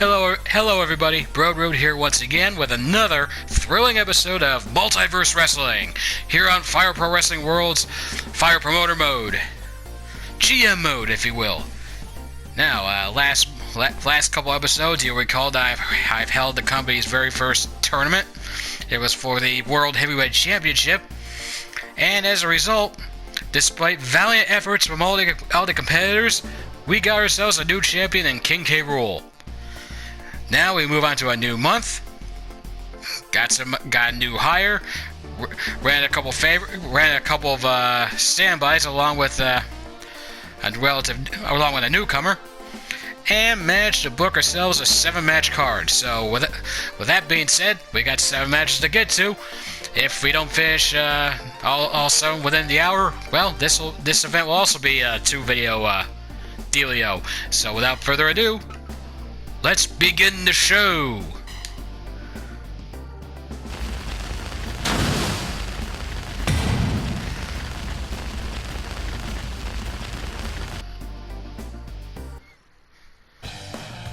Hello everybody, Broadroad here once again with another thrilling episode of Multiverse Wrestling, here on Fire Pro Wrestling World's Fire Promoter Mode. GM mode, if you will. Now, last couple episodes, you'll recall that I've held the company's very first tournament. It was for the World Heavyweight Championship, and as a result, despite valiant efforts from all the competitors, we got ourselves a new champion in King K. Rool. Now we move on to a new month. Got a new hire. Ran a couple of standbys along with a newcomer, and managed to book ourselves a 7-match card. So with that being said, we got 7 matches to get to. If we don't finish all 7 within the hour, well, this event will also be a 2-video dealio. So without further ado, let's begin the show.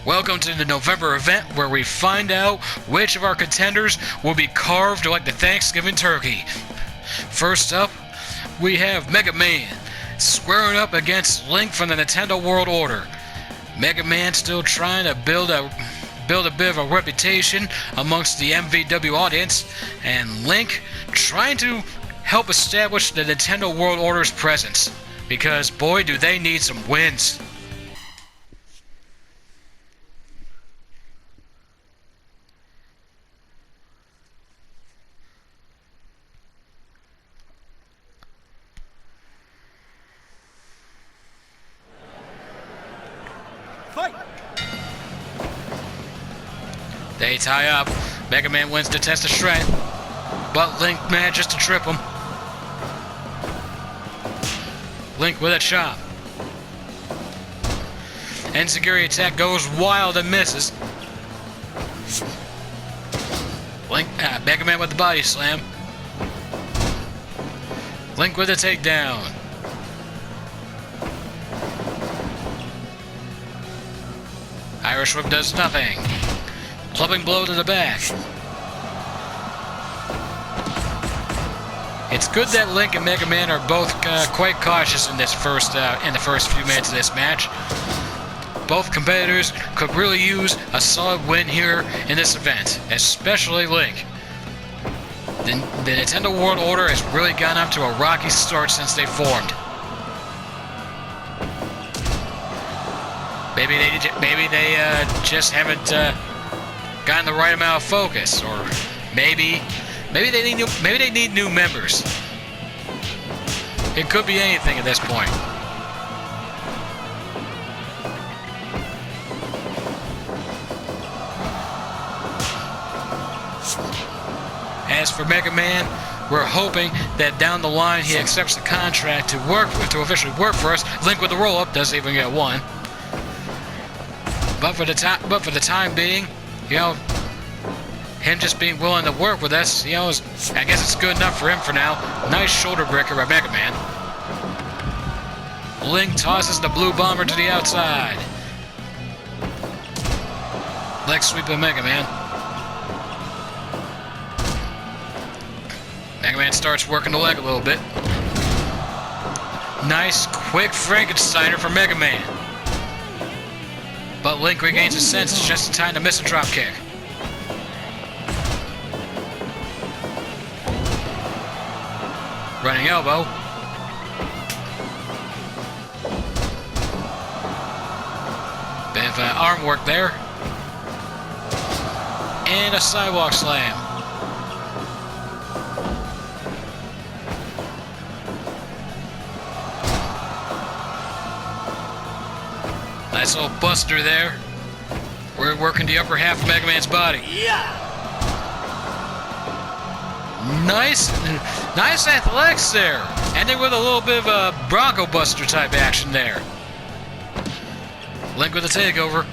Welcome to the November event, where we find out which of our contenders will be carved like the Thanksgiving turkey. First up, we have Mega Man squaring up against Link from the Nintendo World Order. Mega Man still trying to build a bit of a reputation amongst the FPWW audience, and Link trying to help establish the Nintendo World Order's presence, because boy do they need some wins. They tie up. Mega Man wins the test of strength, but Link manages to trip him. Link with a chop. Enziguri attack goes wild and misses. Mega Man with the body slam. Link with a takedown. Irish whip does nothing. Clubbing blow to the back. It's good that Link and Mega Man are both quite cautious in the first few minutes of this match. Both competitors could really use a solid win here in this event, especially Link. The Nintendo World Order has really gotten off to a rocky start since they formed. Maybe they just haven't gotten the right amount of focus, or maybe they need new members. It could be anything at this point. As for Mega Man, we're hoping that down the line he accepts the contract to officially work for us. Link with the roll-up doesn't even get one. But for the time being, you know, him just being willing to work with us, you know, I guess it's good enough for him for now. Nice shoulder breaker by Mega Man. Link tosses the blue bomber to the outside. Leg sweep of Mega Man. Mega Man starts working the leg a little bit. Nice, quick Frankensteiner for Mega Man. But Link regains his senses just in time to miss a drop kick. Running elbow. Bit of arm work there. And a sidewalk slam. Nice little buster there. We're working the upper half of Mega Man's body. Yeah. Nice athletics there. Ending with a little bit of a Bronco Buster type action there. Link with a takeover.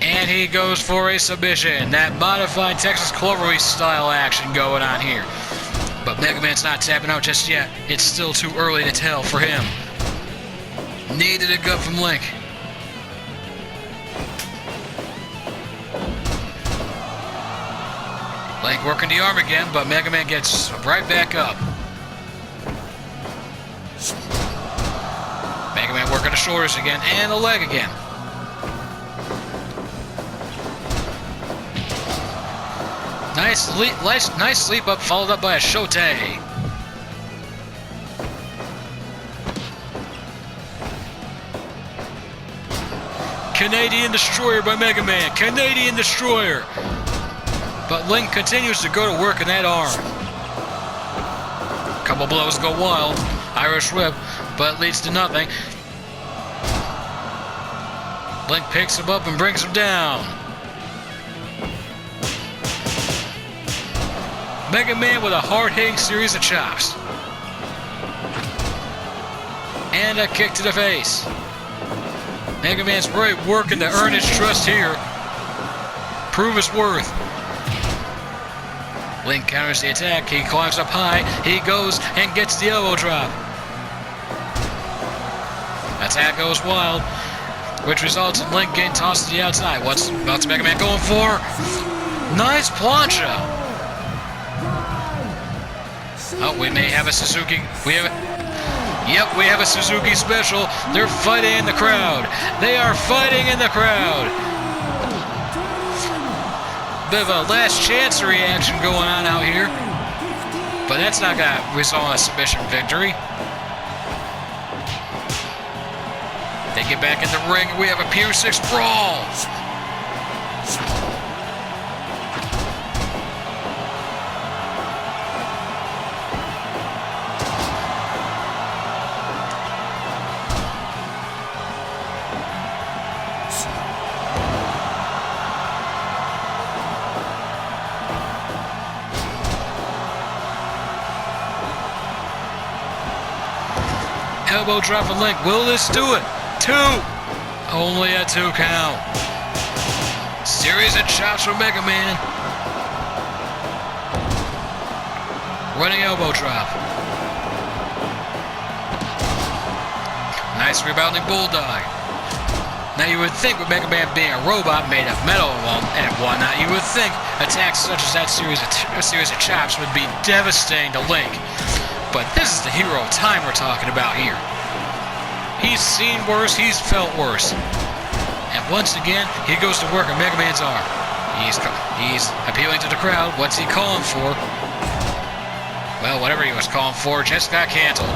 And he goes for a submission. That modified Texas Cloverleaf style action going on here. But Mega Man's not tapping out just yet. It's still too early to tell for him. Needed a gut from Link. Link working the arm again, but Mega Man gets right back up. Mega Man working the shoulders again, and the leg again. Nice sleep up, followed up by a Shote. Canadian Destroyer by Mega Man. Canadian Destroyer. But Link continues to go to work in that arm. Couple blows go wild. Irish whip, but it leads to nothing. Link picks him up and brings him down. Mega Man with a hard-hitting series of chops. And a kick to the face. Mega Man's really working to earn his trust here. Prove his worth. Link counters the attack. He climbs up high. He goes and gets the elbow drop. Attack goes wild, which results in Link getting tossed to the outside. What's Mega Man going for? Nice plancha. Oh, we may have a Suzuki. We have a Suzuki special. They're fighting in the crowd. They are fighting in the crowd. Bit of a last chance reaction going on out here. But that's not going to result in a submission victory. They get back in the ring and we have a Pier 6 brawl. Elbow drop from Link. Will this do it? 2. Only a 2 count. Series of chops from Mega Man. Running elbow drop. Nice rebounding bulldog. Now you would think with Mega Man being a robot made of metal and whatnot, you would think attacks such as that series of chops would be devastating to Link. But this is the hero of time we're talking about here. He's seen worse, he's felt worse. And once again, he goes to work on Mega Man's arm. He's appealing to the crowd. What's he calling for? Well, whatever he was calling for just got canceled.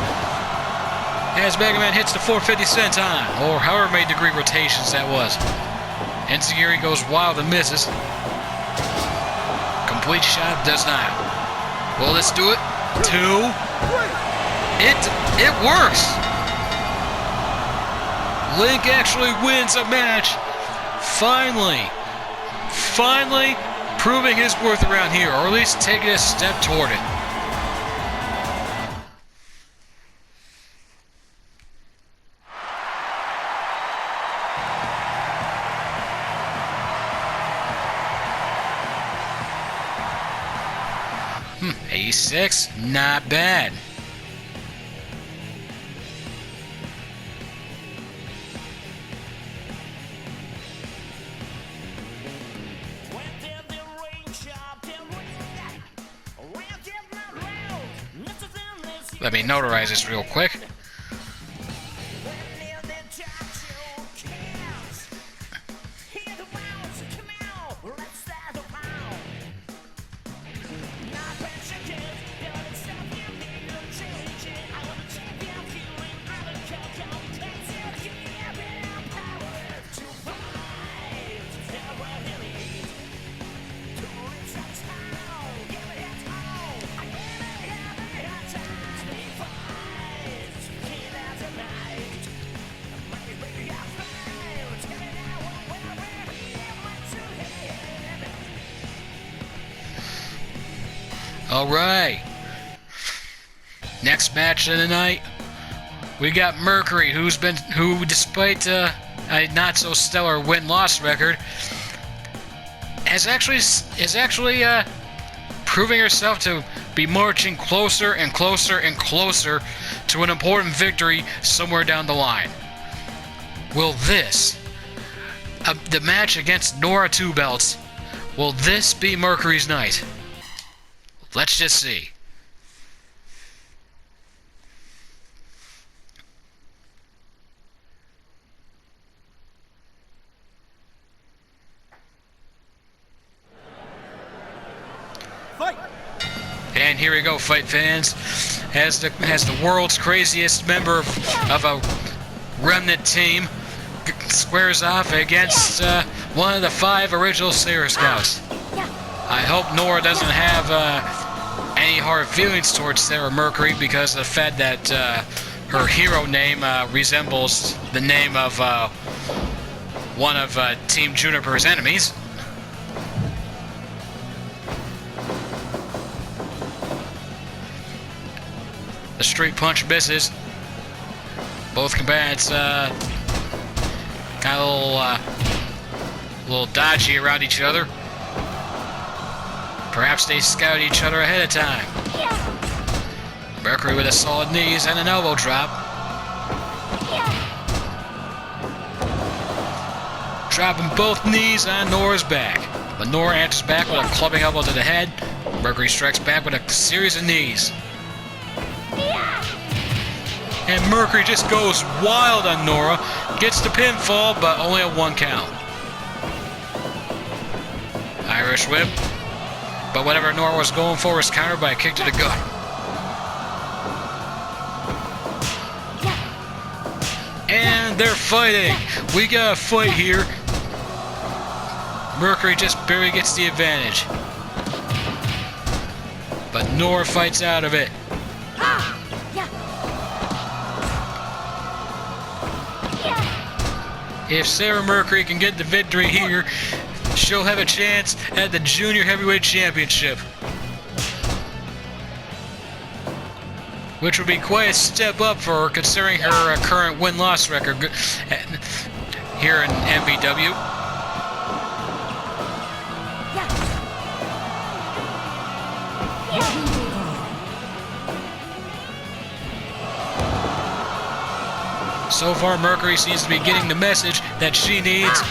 As Mega Man hits the 450 senton, or however many degree rotations that was. Enziguri goes wild and misses. Complete shot does not. Well, let's do it. 2. It works. Link actually wins a match. Finally proving his worth around here, or at least taking a step toward it. A6, not bad. Let me notarize this real quick. Alright. Next match of the night, we got Mercury, who despite a not so stellar win-loss record, is actually proving herself to be marching closer and closer and closer to an important victory somewhere down the line. Will this, the match against Nora Two Belts, will this be Mercury's night? Let's just see. Fight! And here we go, fight fans. As the world's craziest member of a remnant team squares off against one of the 5 original Sailor Scouts. I hope Nora doesn't have any hard feelings towards Sarah Mercury because of the fact that her hero name resembles the name of one of Team Juniper's enemies. The street punch misses. Both combatants got a little dodgy around each other. Perhaps they scouted each other ahead of time. Mercury with a solid knees and an elbow drop. Dropping both knees on Nora's back. But Nora answers back with a clubbing elbow to the head. Mercury strikes back with a series of knees. And Mercury just goes wild on Nora. Gets the pinfall, but only a 1 count. Irish whip. But whatever Nora was going for was countered by a kick to the gut. And they're fighting. We got a fight here. Mercury just barely gets the advantage. But Nora fights out of it. If Sarah Mercury can get the victory here, she'll have a chance at the Junior Heavyweight Championship. Which would be quite a step up for her considering her current win-loss record here in FPWW. So far, Mercury seems to be getting the message that she needs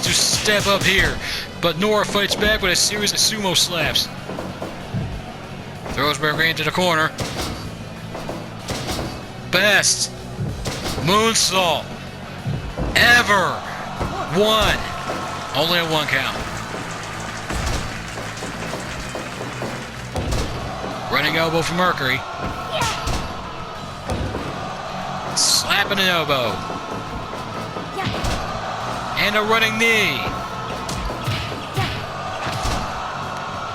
to step up here. But Nora fights back with a series of sumo slaps. Throws Mercury into the corner. Best moonsault ever won. Only a 1 count. Running elbow for Mercury. Slapping an elbow. And a running knee.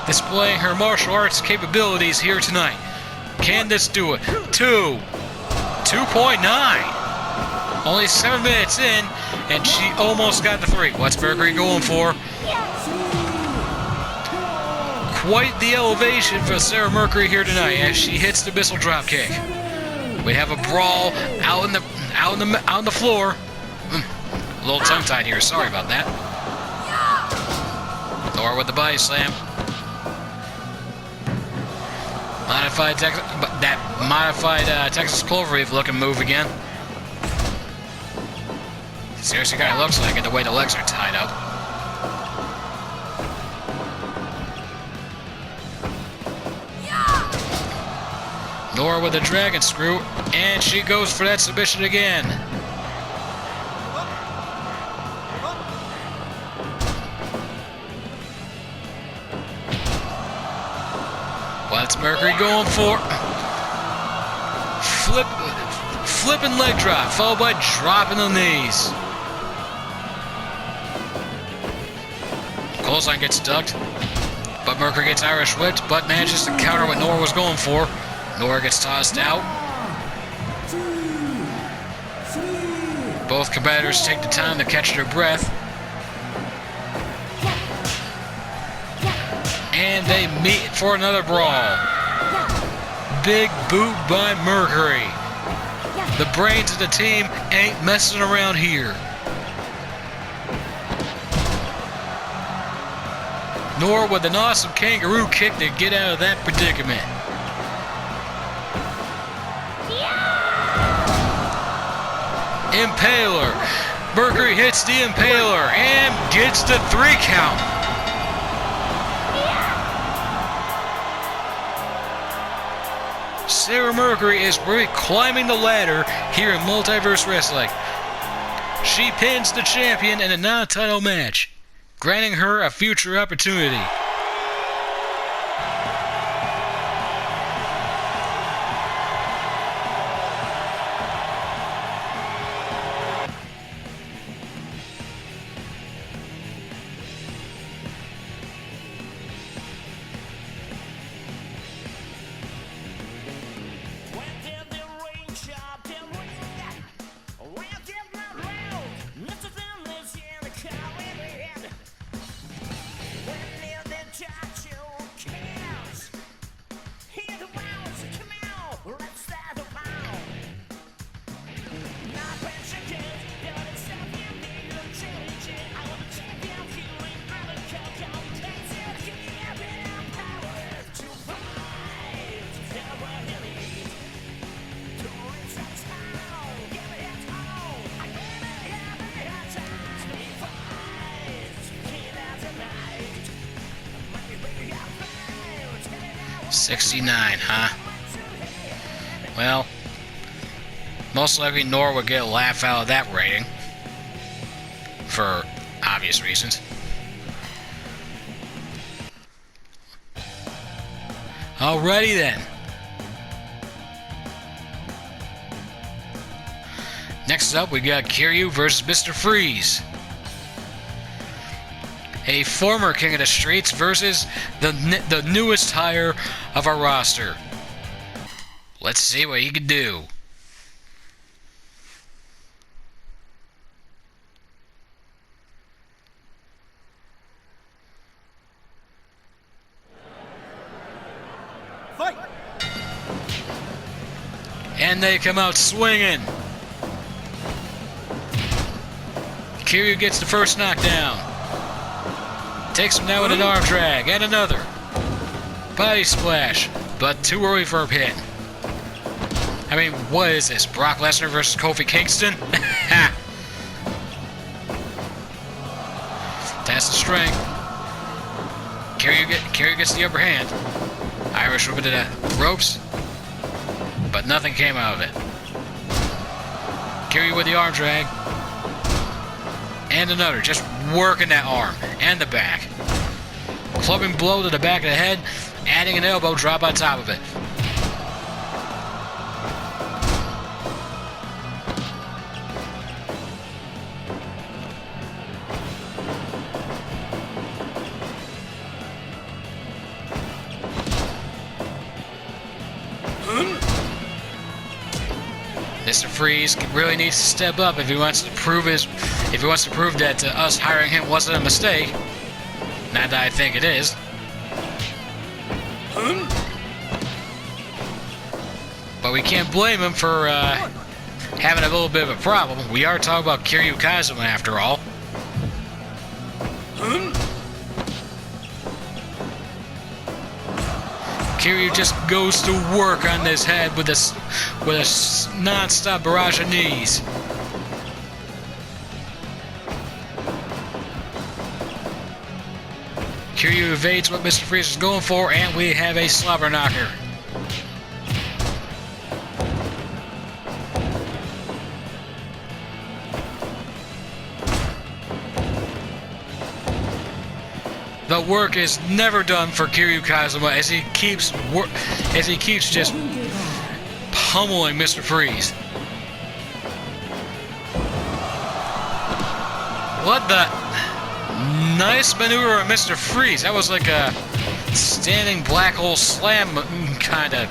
Displaying her martial arts capabilities here tonight. Can this do it? 2.9. Only 7 minutes in, and she almost got the 3. What's Mercury going for? Quite the elevation for Sarah Mercury here tonight as she hits the missile dropkick. We have a brawl out on the floor. A little tongue-tied here. Sorry about that. Nora with the body slam. Modified Texas Cloverleaf looking move again. Seriously, kind of looks like it the way the legs are tied up. Nora with a dragon screw, and she goes for that submission again. What's Mercury going for? Flipping leg drop, followed by dropping the knees. Clothesline gets ducked, but Mercury gets Irish whipped, but manages to counter what Nora was going for. Nora gets tossed out. Both competitors take the time to catch their breath. And they meet for another brawl. Big boot by Mercury. The brains of the team ain't messing around here. Nora with an awesome kangaroo kick to get out of that predicament. Impaler. Mercury hits the Impaler and gets the 3 count. Sarah Mercury is really climbing the ladder here in Multiverse Wrestling. She pins the champion in a non-title match, granting her a future opportunity. $69, huh? Well, most likely Nor would get a laugh out of that rating. For obvious reasons. Alrighty then. Next up, we got Kiryu versus Mr. Freeze. A former King of the Streets versus the newest hire of our roster. Let's see what he can do. Fight! And they come out swinging. Kiryu gets the first knockdown. Takes him down with an arm drag, and another. Body splash, but too early for a pin. I mean, what is this? Brock Lesnar versus Kofi Kingston? That's the strength. Kiryu gets the upper hand. Irish whip into the ropes, but nothing came out of it. Kiryu with the arm drag. And another, just working that arm and the back. Clubbing blow to the back of the head, adding an elbow drop on top of it. Mr. Freeze really needs to step up if he wants to prove that us hiring him wasn't a mistake. Not that I think it is. But we can't blame him for having a little bit of a problem. We are talking about Kiryu Kazuma after all. Kiryu just goes to work on this head with a non-stop barrage of knees. Kiryu evades what Mr. Freeze is going for, and we have a slobber knocker. The work is never done for Kiryu Kazuma as he keeps just pummeling Mr. Freeze. What the? Nice maneuver of Mr. Freeze. That was like a standing black hole slam kind of.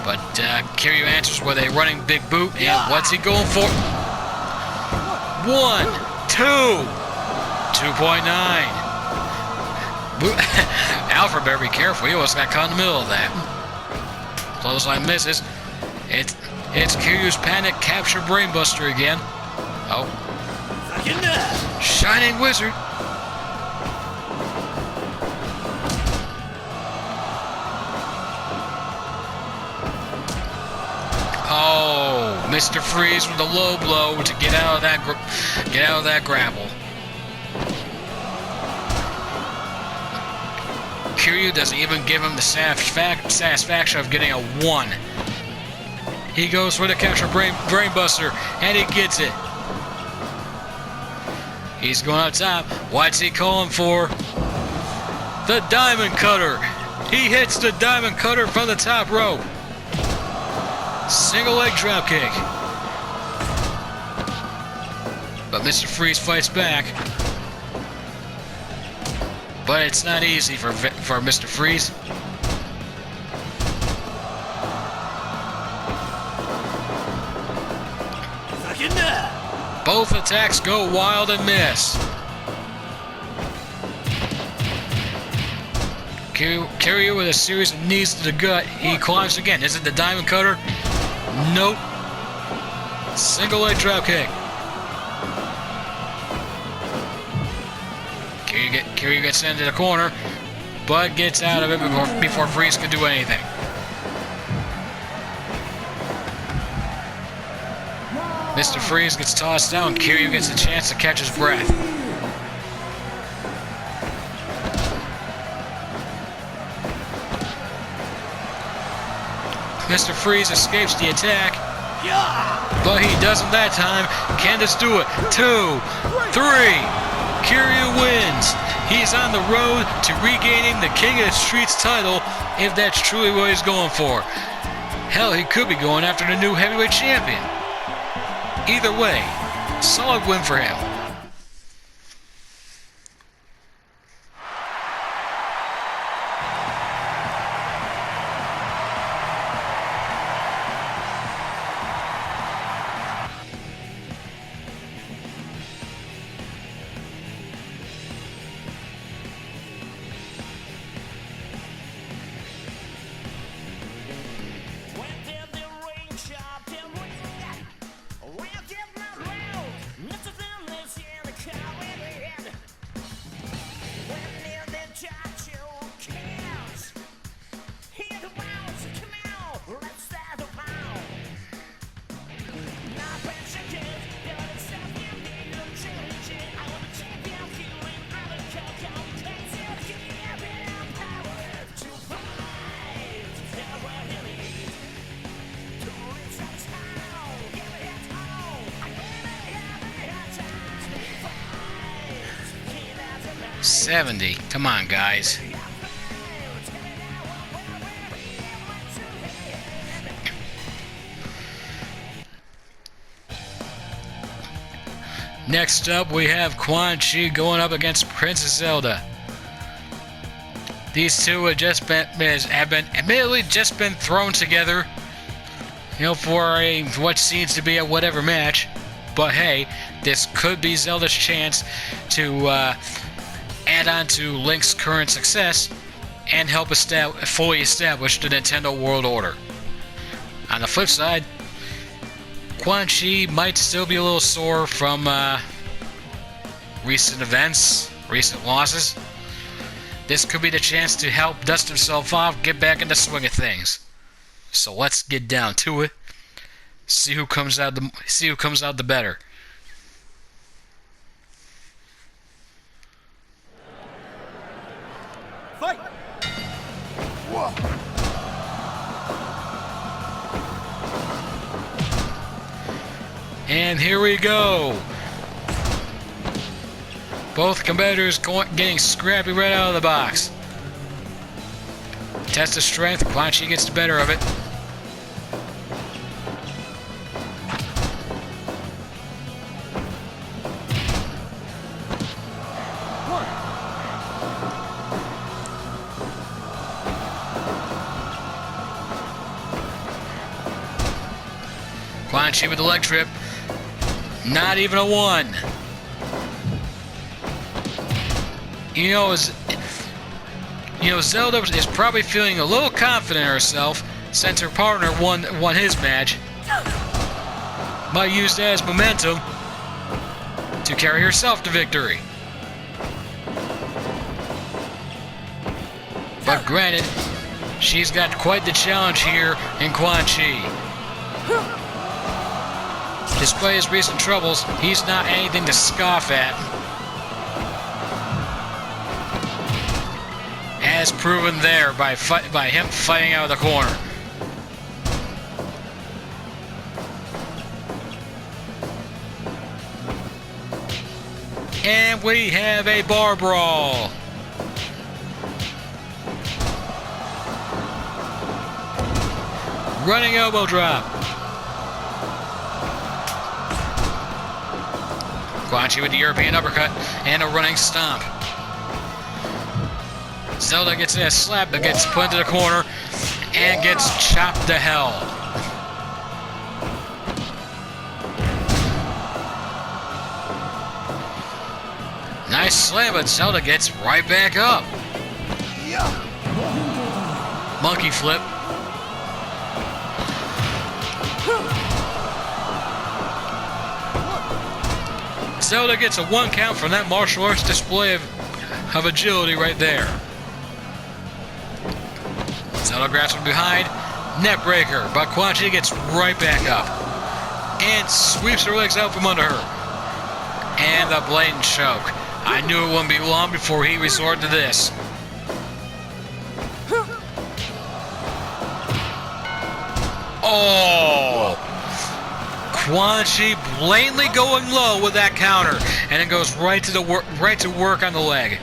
But Kiryu answers with a running big boot, and what's he going for? 1, 2, 2.9. Alfred better be careful. He almost got caught in the middle of that. Clothesline misses. It's Kiryu's panic capture brainbuster again. Oh. Shining Wizard. Oh, Mr. Freeze with a low blow to get out of that grapple. Kiryu doesn't even give him the satisfaction of getting a 1. He goes for the capture brainbuster, and he gets it. He's going up top. What's he calling for? The diamond cutter. He hits the diamond cutter from the top rope. Single leg drop kick. But Mr. Freeze fights back. But it's not easy for Mr. Freeze. Both attacks go wild and miss. Kiryu with a series of knees to the gut. He climbs again. Is it the diamond cutter? Nope. Single leg drop kick. Kiryu gets into the corner, but gets out of it before Freeze can do anything. Mr. Freeze gets tossed down. Kiryu gets a chance to catch his breath. Mr. Freeze escapes the attack, but he doesn't that time. Candace do it. 2, 3. Kiryu wins. He's on the road to regaining the King of the Streets title, if that's truly what he's going for. Hell, he could be going after the new heavyweight champion. Either way, solid win for him. $70. Come on, guys. Next up, we have Quan Chi going up against Princess Zelda. These two have admittedly just been thrown together, for what seems to be a whatever match. But hey, this could be Zelda's chance to add on to Link's current success and help fully establish the Nintendo World Order. On the flip side, Quan Chi might still be a little sore from recent events, recent losses. This could be the chance to help dust himself off, get back in the swing of things. So let's get down to it. See who comes out the better. Fight! And here we go. Both competitors getting scrappy right out of the box. Test of strength. Quan Chi gets the better of it. Quan Chi with the leg trip. Not even a 1. Zelda is probably feeling a little confident in herself since her partner won his match. Might use that as momentum to carry herself to victory. But granted, she's got quite the challenge here in Quan Chi. Despite his recent troubles, he's not anything to scoff at. as proven there by him fighting out of the corner. And we have a bar brawl. Running elbow drop. Quan Chi with the European uppercut and a running stomp. Zelda gets a slap but gets put into the corner and gets chopped to hell. Nice slam, but Zelda gets right back up. Monkey flip. Zelda gets a 1 count from that martial arts display of agility right there. Zelda grabs from behind, neck breaker, but Quan Chi gets right back up and sweeps her legs out from under her. And the blatant choke. I knew it wouldn't be long before he resorted to this. Oh! Quan Chi blatantly going low with that counter, and it goes right to work on the leg.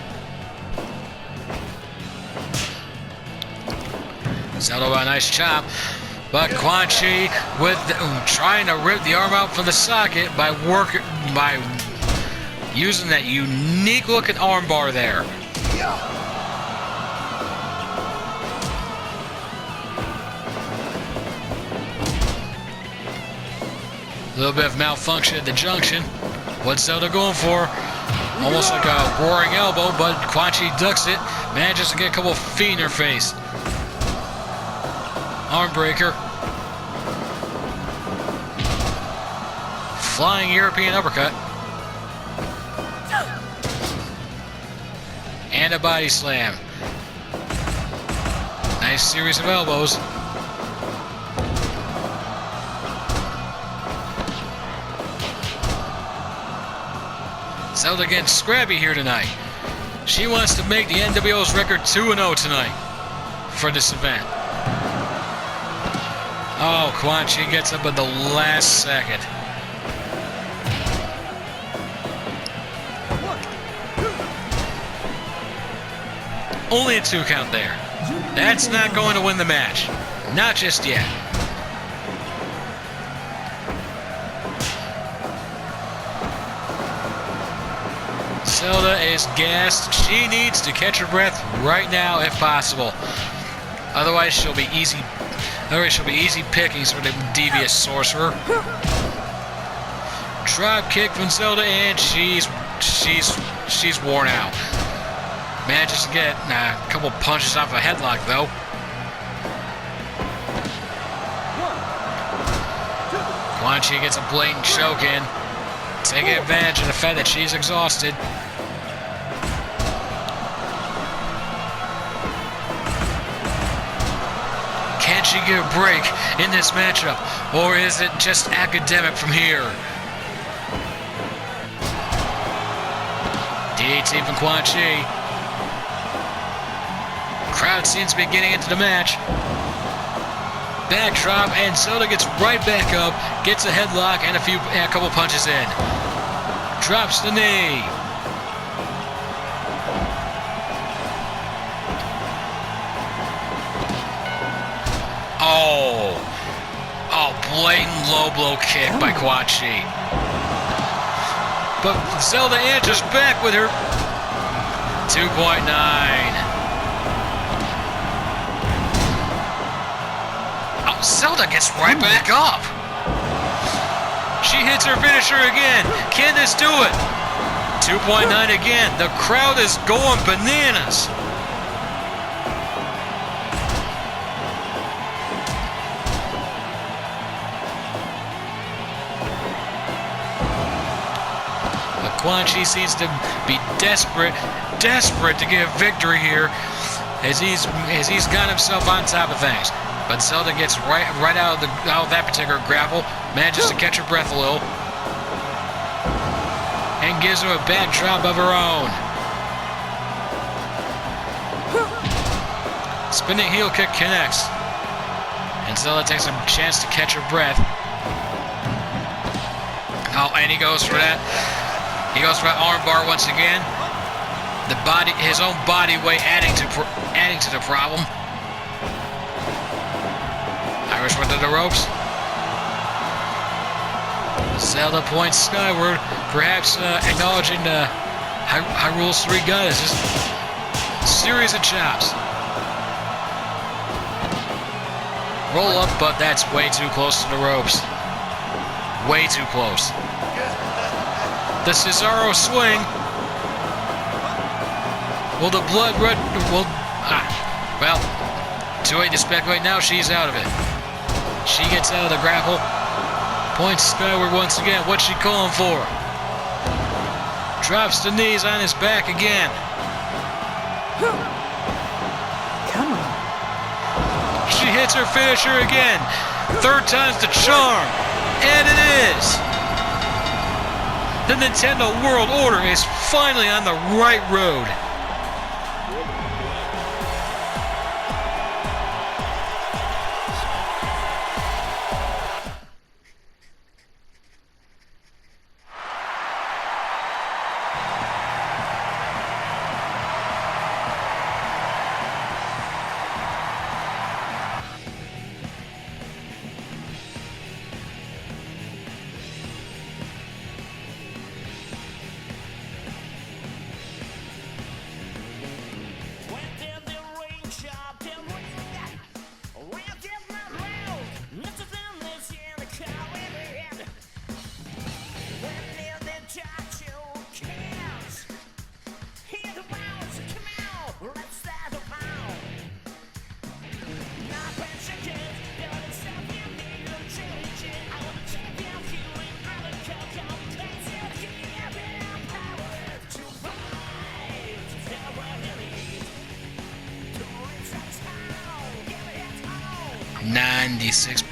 Zelda with a nice chop, but Quan Chi with trying to rip the arm out from the socket by using that unique looking arm bar there. A little bit of malfunction at the junction. What's Zelda going for? Almost like a roaring elbow, but Quan Chi ducks it. Manages to get a couple of feet in her face. Arm breaker. Flying European uppercut. And a body slam. Nice series of elbows. Zelda getting scrappy here tonight. She wants to make the NWO's record 2-0 tonight for this event. Oh, Quan Chi gets up at the last second. Only a 2 count there. That's not going to win the match. Not just yet. Zelda is gassed. She needs to catch her breath right now if possible. Otherwise she'll be easy pickings for the devious sorcerer. Drop kick from Zelda and she's worn out. Manages to get a couple punches off a headlock though. Quan Chi gets a blatant choke in, taking advantage of the fact that she's exhausted. Can she get a break in this matchup, or is it just academic from here? DDT from Quan Chi. Crowd seems to be getting into the match. Backdrop, and Zelda gets right back up, gets a headlock and a couple punches in. Drops the knee. Oh, blatant low blow kick by Quan Chi. But Zelda answers back with her 2.9. Zelda gets right back up. She hits her finisher again. Can this do it? 2.9 again. The crowd is going bananas. But Quan Chi seems to be desperate to get a victory here as he's got himself on top of things. But Zelda gets right out of that particular grapple, manages to catch her breath a little, and gives her a backdrop of her own. Spinning heel kick connects. And Zilla takes a chance to catch her breath. Oh, and he goes for that. He goes for that arm bar once again. His own body weight adding to the problem. Irish whip to the ropes. Zelda points skyward, perhaps acknowledging the Hyrule's three goddesses. Series of chops. Roll up, but that's way too close to the ropes. Way too close. The Cesaro swing. Will the blood red... Well, too late to speculate now. She's out of it. She gets out of the grapple. Points skyward once again. What's she calling for? Drops the knees on his back again. Come on. She hits her finisher again. Third time's the charm. And it is. The Nintendo World Order is finally on the right road.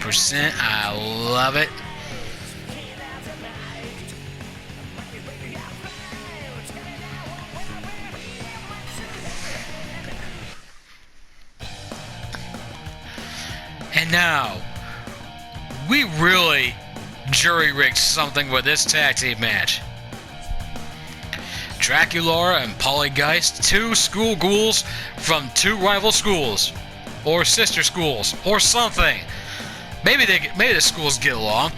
%. I love it. And now, we really jury-rigged something with this tag team match. Dracula and Polygeist, two school ghouls from two rival schools, or sister schools, or something. Maybe the schools get along.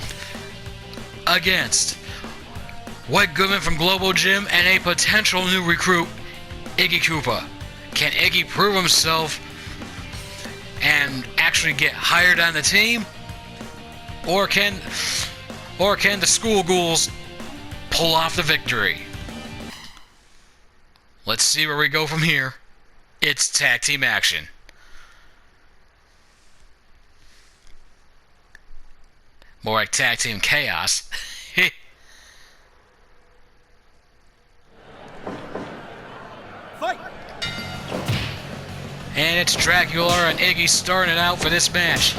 Against White Goodman from Globo-Gym and a potential new recruit, Iggy Koopa. Can Iggy prove himself and actually get hired on the team? Or can the school ghouls pull off the victory? Let's see where we go from here. It's tag team action. More like tag team chaos. Fight! And it's Dracula and Iggy starting it out for this match.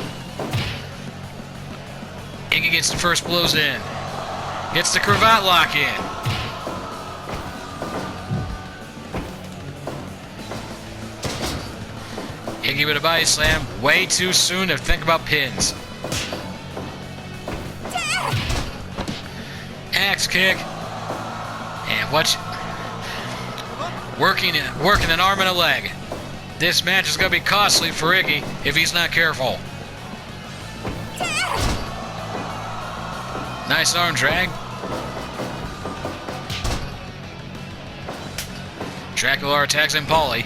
Iggy gets the first blows in. Gets the cravat lock in. Iggy with a body slam. Way too soon to think about pins. Axe kick. And watch. Working an arm and a leg. This match is going to be costly for Iggy if he's not careful. Nice arm drag. Dracula attacks in Polly.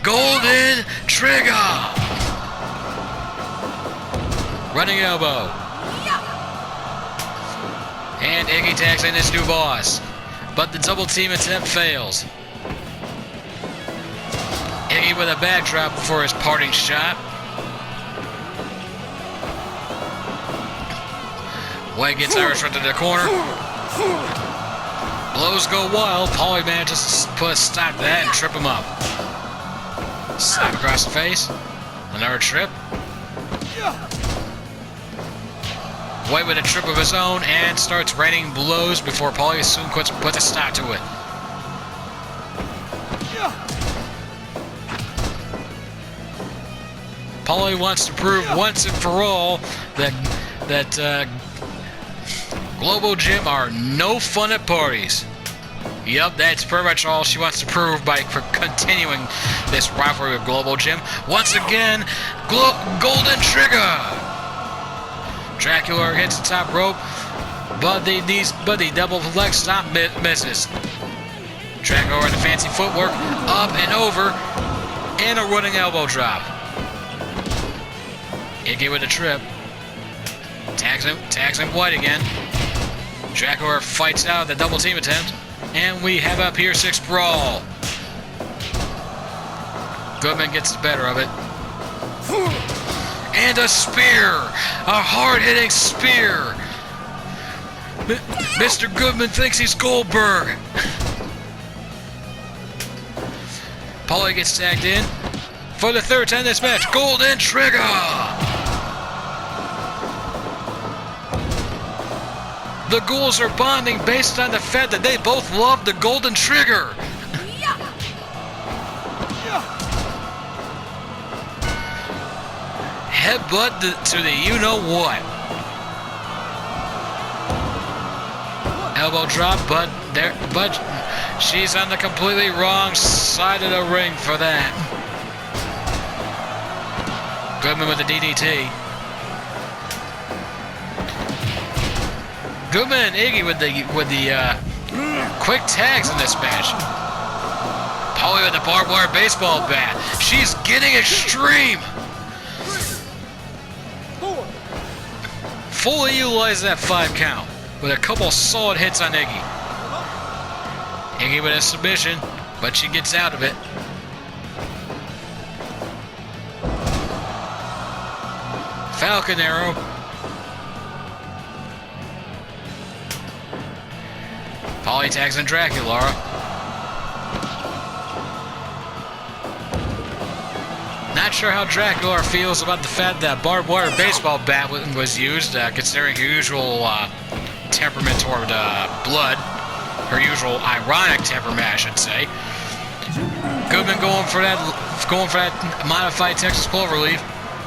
Golden Trigger! Running elbow. And Iggy tags in his new boss. But the double team attempt fails. Iggy with a backdrop for his parting shot. White gets Irish right to the corner. Blows go wild. Paulie manages to put a stop to that and trip him up. Slap across the face. Another trip. White with a trip of his own and starts raining blows before Paulie soon puts a stop to it. Paulie wants to prove once and for all that Globo-Gym are no fun at parties. Yup, that's pretty much all she wants to prove by continuing this rivalry with Globo-Gym. Once again, Golden Trigger! Dracula hits the top rope, but the double leg stomp misses. Dracula in the fancy footwork, up and over, and a running elbow drop. Iggy with a trip. Tags him White again. Dracula fights out the double team attempt. And we have a Pier 6 brawl. Goodman gets the better of it. And a spear! A hard-hitting spear! Mr. Goodman thinks he's Goldberg. Paulie gets tagged in for the third time this match. Golden Trigger! The Ghouls are bonding based on the fact that they both love the Golden Trigger. Headbutt to the you-know-what. Elbow drop, but she's on the completely wrong side of the ring for that. Goodman with the DDT. Goodman and Iggy with the quick tags in this match. Paulie with the barbed wire baseball bat. She's getting extreme. Fully utilized that 5 count with a couple solid hits on Iggy. Iggy with a submission, but she gets out of it. Falcon Arrow. Paulie tags in Dracula. Not sure how Dracula feels about the fact that barbed wire baseball bat was used, considering her usual temperament toward blood. Her usual ironic temperament, I should say. Goodman going for that modified Texas Cloverleaf,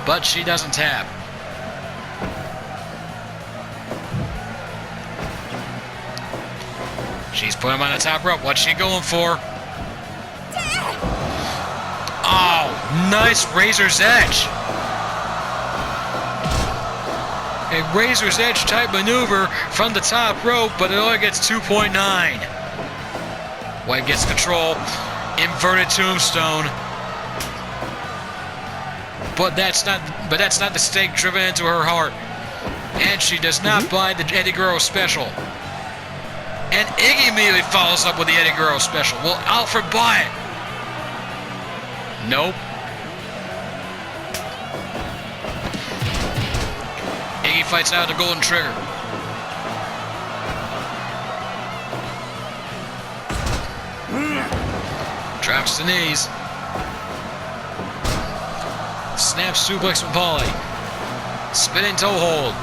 but she doesn't tap. She's put him on the top rope. What's she going for? Oh, nice Razor's Edge. A Razor's Edge type maneuver from the top rope, but it only gets 2.9. White gets control. Inverted tombstone. But that's not the stake driven into her heart. And she does not buy the Eddie Guerrero special. And Iggy immediately follows up with the Eddie Guerrero special. Will Alfred buy it? Nope. Iggy fights out the Golden Trigger. Drops the knees. Snap suplex from Paulie. Spinning toe hold.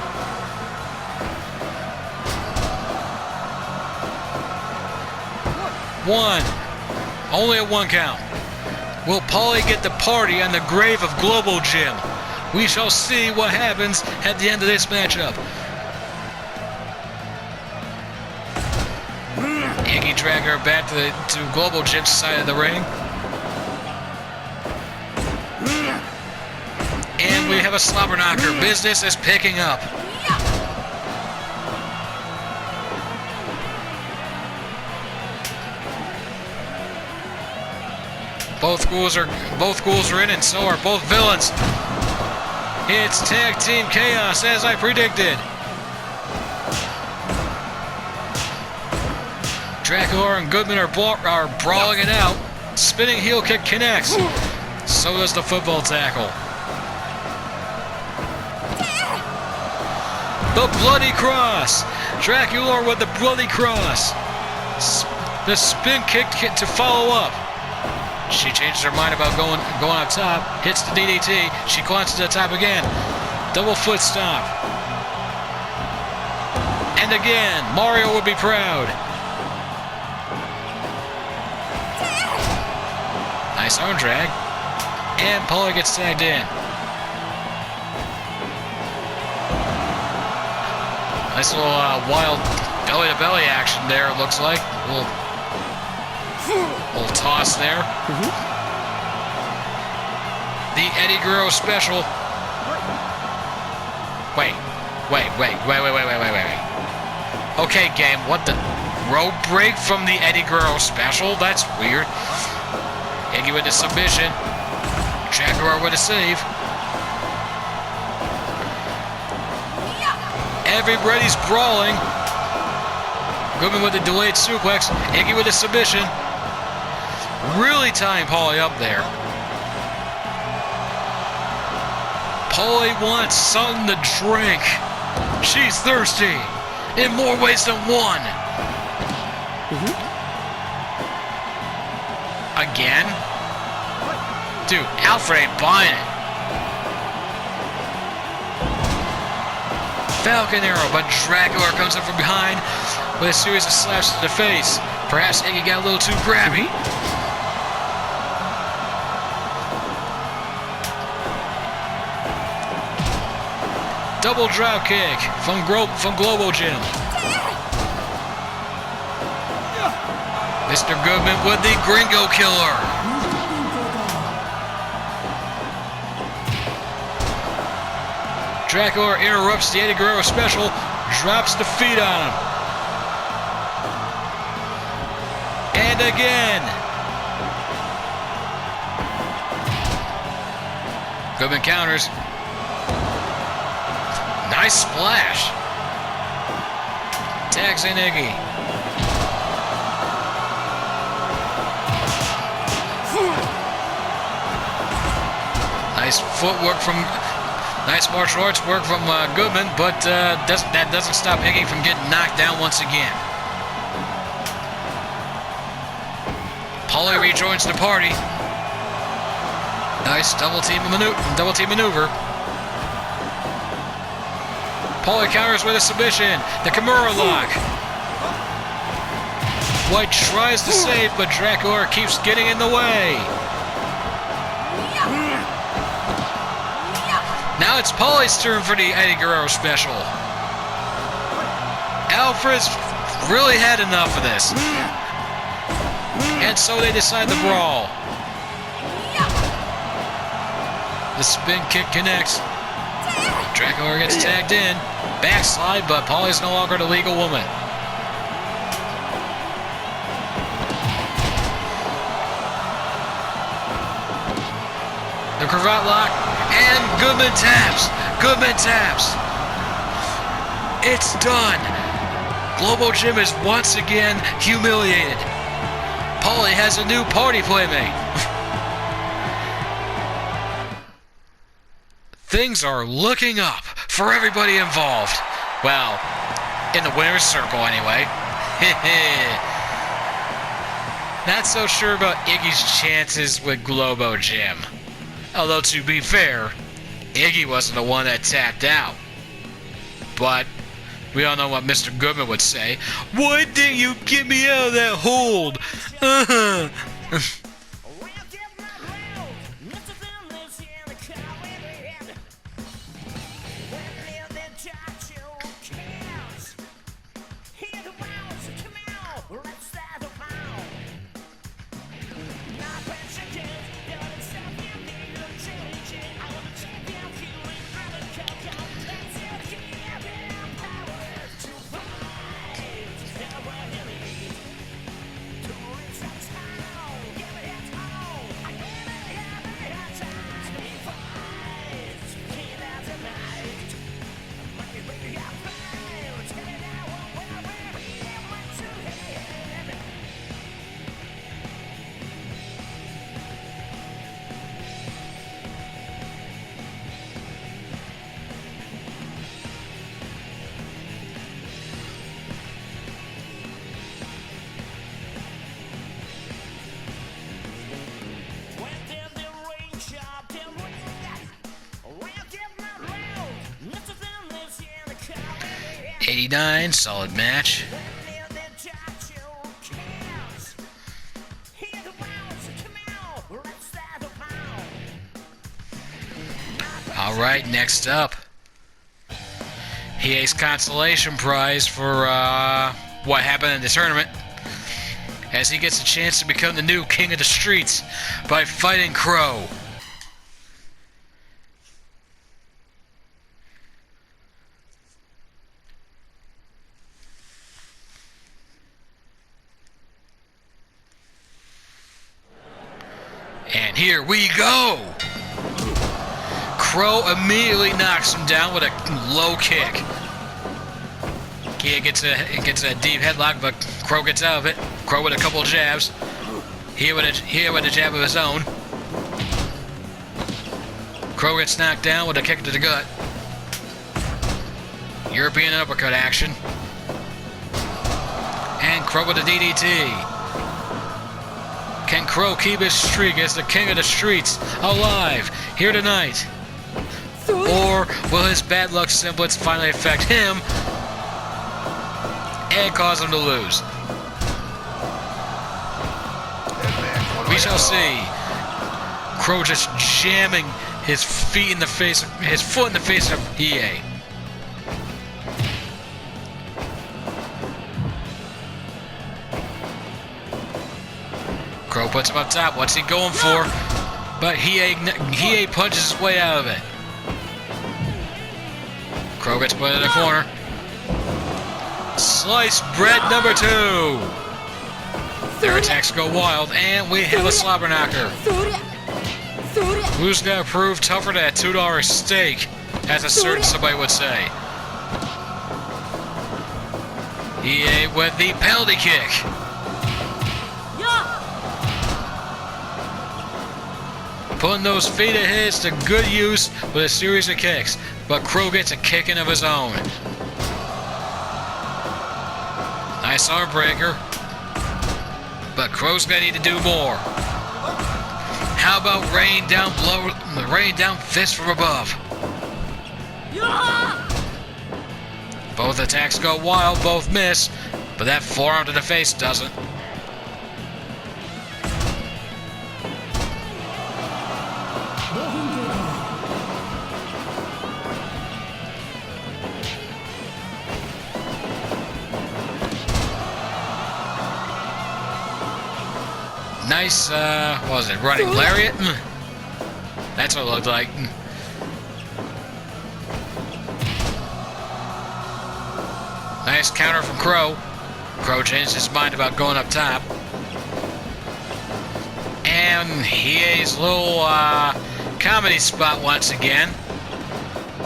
One. Only a 1 count. Will Paulie get the party on the grave of Globo-Gym? We shall see what happens at the end of this matchup. Iggy dragging her back to Globo-Gym's side of the ring. And we have a slobber knocker. Business is picking up. Both ghouls are in, and so are both villains. It's tag team chaos, as I predicted. Dracula and Goodman are brawling it out. Spinning heel kick connects. So does the football tackle. The bloody cross. Dracula with the bloody cross. The spin kick to follow up. She changes her mind about going up top. Hits the DDT. She climbs to the top again. Double foot stomp. And again, Mario would be proud. Nice arm drag. And Paulie gets tagged in. Nice little wild belly-to-belly action there, it looks like. Little toss there. The Eddie Guerrero special. Wait. Okay, game, what the? Rope break from the Eddie Guerrero special? That's weird. Iggy with the submission. Jaguar with a save. Everybody's brawling. Goodman with the delayed suplex. Iggy with a submission. Really tying Paulie up there. Paulie wants something to drink. She's thirsty. In more ways than one. Again? Dude, Alfred ain't buying it. Falcon arrow, but Dracula comes up from behind with a series of slaps to the face. Perhaps Iggy got a little too grabby. Double drop kick from Globo-Gym. Mr. Goodman with the Gringo Killer. Dracula interrupts the Eddie Guerrero special, drops the feet on him. And again. Goodman counters. Nice splash. Tags in Iggy. Nice footwork from, nice martial arts work from Goodman, but that doesn't stop Iggy from getting knocked down once again. Paulie rejoins the party. Nice double team maneuver. Paulie counters with a submission. The Kimura lock. White tries to save, but Dracula keeps getting in the way. Now it's Paulie's turn for the Eddie Guerrero special. Alfred's really had enough of this. And so they decide to brawl. The spin kick connects. Dracula gets tagged in. Backslide, but Paulie's no longer the legal woman. The cravat lock, and Goodman taps. It's done. Globo-Gym is once again humiliated. Paulie has a new party playmate. Things are looking up for everybody involved. Well, in the winner's circle anyway. Not so sure about Iggy's chances with Globo-Gym. Although, to be fair, Iggy wasn't the one that tapped out. But we all know what Mr. Goodman would say. Why didn't you get me out of that hold? '89, solid match. All right, next up, Hiei's consolation prize for what happened in the tournament, as he gets a chance to become the new king of the streets by fighting Crow. And here we go! Crow immediately knocks him down with a low kick. Hiei gets a deep headlock, but Crow gets out of it. Crow with a couple of jabs. Hiei with a jab of his own. Crow gets knocked down with a kick to the gut. European uppercut action. And Crow with a DDT. Can Crow keep his streak as the king of the streets alive here tonight? Or will his bad luck semblance finally affect him and cause him to lose? We shall see. Crow just jamming his foot in the face of Hiei. Crow puts him up top. What's he going for? But Hiei punches his way out of it. Crow gets put in the corner. Sliced bread number 2. Their attacks go wild, and we have a slobber knocker. Who's gonna prove tougher than a $2 steak, as a certain somebody would say? Hiei with the penalty kick. Putting those feet of his to good use with a series of kicks, but Crow gets a kicking of his own. Nice arm breaker, but Crow's gonna need to do more. How about rain down fist from above? Both attacks go wild, both miss, but that forearm to the face doesn't. Nice, what was it, running lariat? That's what it looked like. Nice counter from Crow. Crow changed his mind about going up top. And Hiei's little comedy spot once again.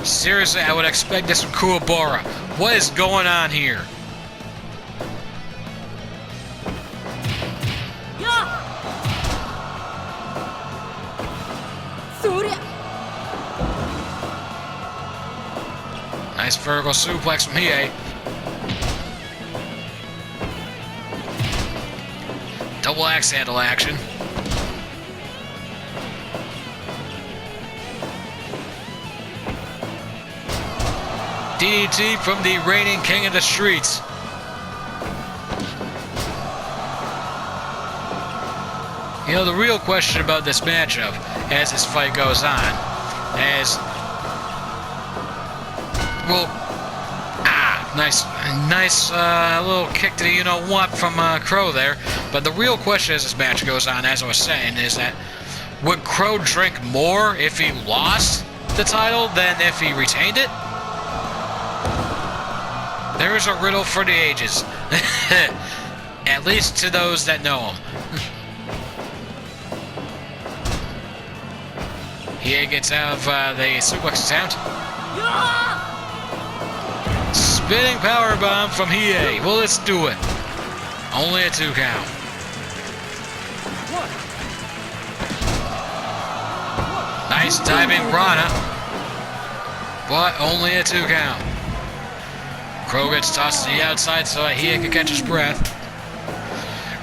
Seriously, I would expect this from Kuwabara. What is going on here? Nice vertical suplex from Hiei. Double axe handle action. DDT from the reigning king of the streets. You know, the real question about this matchup as this fight goes on, nice little kick to the you-know-what from Crow there. But the real question as this match goes on, as I was saying, is that would Crow drink more if he lost the title than if he retained it? There is a riddle for the ages. At least to those that know him. Hiei gets out of the suplex attempt. Spinning powerbomb from Hiei. Well, let's do it. Only a 2 count. Nice diving Rana. But only a 2 count. Crow gets tossed to the outside so that Hiei can catch his breath.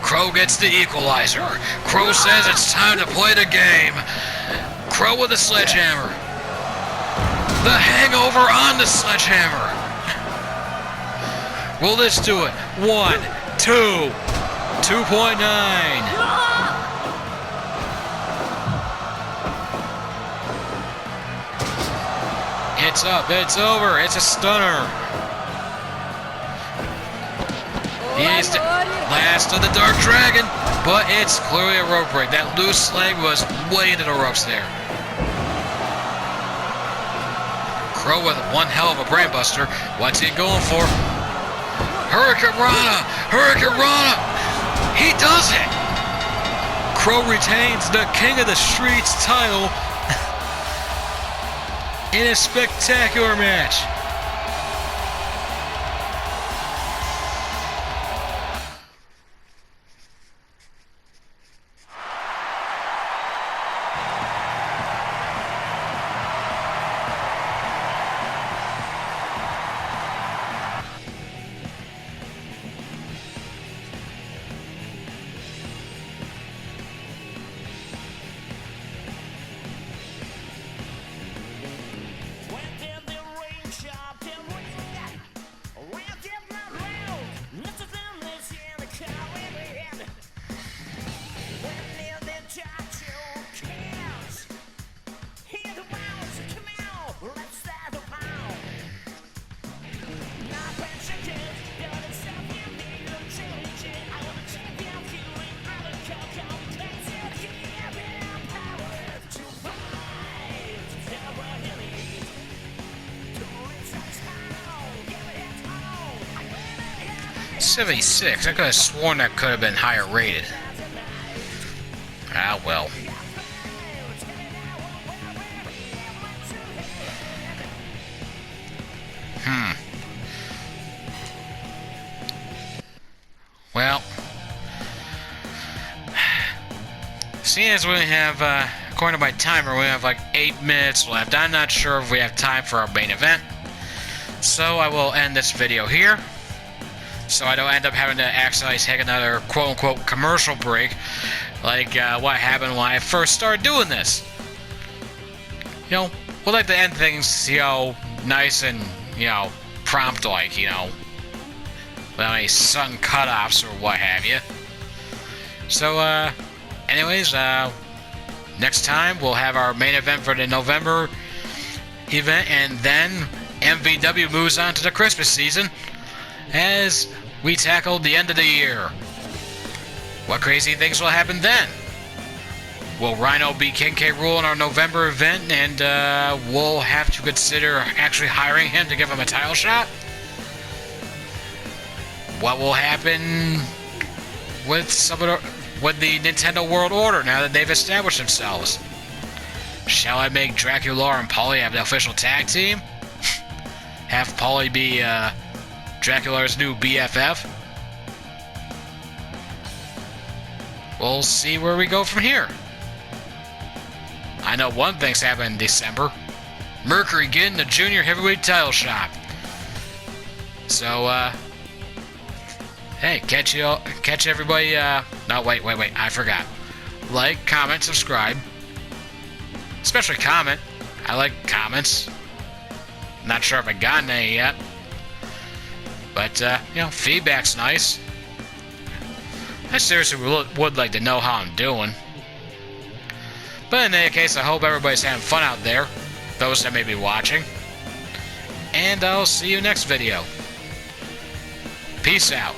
Crow gets the equalizer. Crow says it's time to play the game. Crow with a sledgehammer. The hangover on the sledgehammer. Will this do it? 1, 2, 2.9. It's up, it's over, it's a stunner. He's the last of the Dark Dragon, but it's clearly a rope break. That loose leg was way into the ropes there. Crow with one hell of a brainbuster. What's he going for? Hurricane Rana! Hurricane Rana! He does it! Crow retains the King of the Streets title in a spectacular match. $76. I could have sworn that could have been higher rated. Ah, well. Well, seeing as we have, according to my timer, we have like 8 minutes left. I'm not sure if we have time for our main event. So I will end this video here, so I don't end up having to accidentally take another quote-unquote commercial break like what happened when I first started doing this. You know, we like to end things, you know, nice and, you know, prompt-like, you know, without any sudden cutoffs or what have you. So, anyways, next time we'll have our main event for the November event, and then MVW moves on to the Christmas season as we tackle the end of the year. What crazy things will happen then? Will Rhino beat King K. Rool in our November event, and we'll have to consider actually hiring him to give him a title shot? What will happen with with the Nintendo World Order now that they've established themselves? Shall I make Dracula and Paulie have the official tag team? Have Paulie be Dracula's new BFF? We'll see where we go from here. I know one thing's happening in December. Mercury getting the Junior Heavyweight title shot. So, hey, catch everybody, no, wait, I forgot. Like, comment, subscribe. Especially comment. I like comments. Not sure if I've gotten any yet. But, you know, feedback's nice. I seriously would like to know how I'm doing. But in any case, I hope everybody's having fun out there, those that may be watching. And I'll see you next video. Peace out.